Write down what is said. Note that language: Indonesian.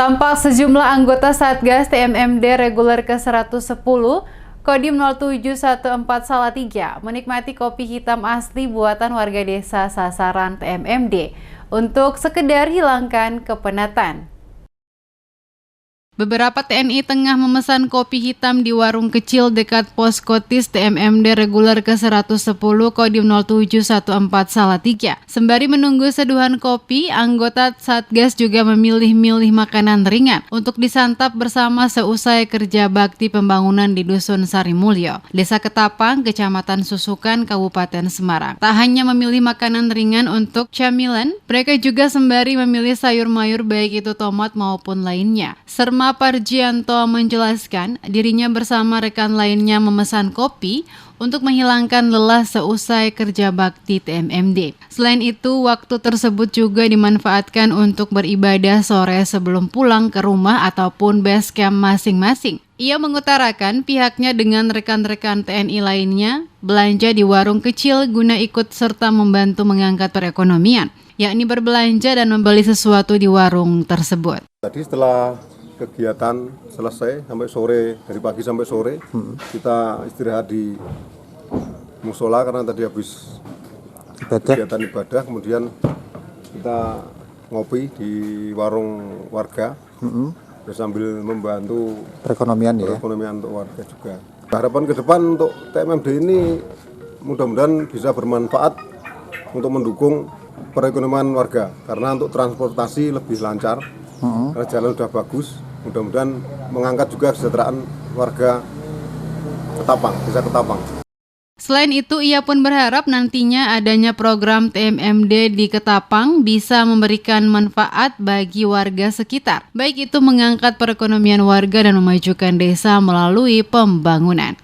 Tampak sejumlah anggota Satgas TMMD reguler ke-110 Kodim 0714 Salatiga menikmati kopi hitam asli buatan warga desa sasaran TMMD untuk sekedar hilangkan kepenatan. Beberapa TNI tengah memesan kopi hitam di warung kecil dekat pos Kotis TMMD reguler ke-110 Kodim 0714 Salatiga. Sembari menunggu seduhan kopi, anggota Satgas juga memilih-milih makanan ringan untuk disantap bersama seusai kerja bakti pembangunan di Dusun Sarimulyo, Desa Ketapang, Kecamatan Susukan, Kabupaten Semarang. Tak hanya memilih makanan ringan untuk camilan, mereka juga sembari memilih sayur mayur baik itu tomat maupun lainnya. Serma Parjianto menjelaskan dirinya bersama rekan lainnya memesan kopi untuk menghilangkan lelah seusai kerja bakti TMMD. Selain itu, waktu tersebut juga dimanfaatkan untuk beribadah sore sebelum pulang ke rumah ataupun base camp masing-masing. Ia mengutarakan pihaknya dengan rekan-rekan TNI lainnya belanja di warung kecil guna ikut serta membantu mengangkat perekonomian, yakni berbelanja dan membeli sesuatu di warung tersebut. Tadi setelah kegiatan selesai sampai sore, dari pagi sampai sore, kita istirahat di musola karena tadi habis kegiatan ibadah. Kemudian kita ngopi di warung warga sambil membantu perekonomian untuk warga juga. Harapan ke depan untuk TMMD ini mudah-mudahan bisa bermanfaat untuk mendukung perekonomian warga, karena untuk transportasi lebih lancar. Karena jalan sudah bagus, mudah-mudahan mengangkat juga kesejahteraan warga Ketapang, Desa Ketapang. Selain itu, ia pun berharap nantinya adanya program TMMD di Ketapang bisa memberikan manfaat bagi warga sekitar, baik itu mengangkat perekonomian warga dan memajukan desa melalui pembangunan.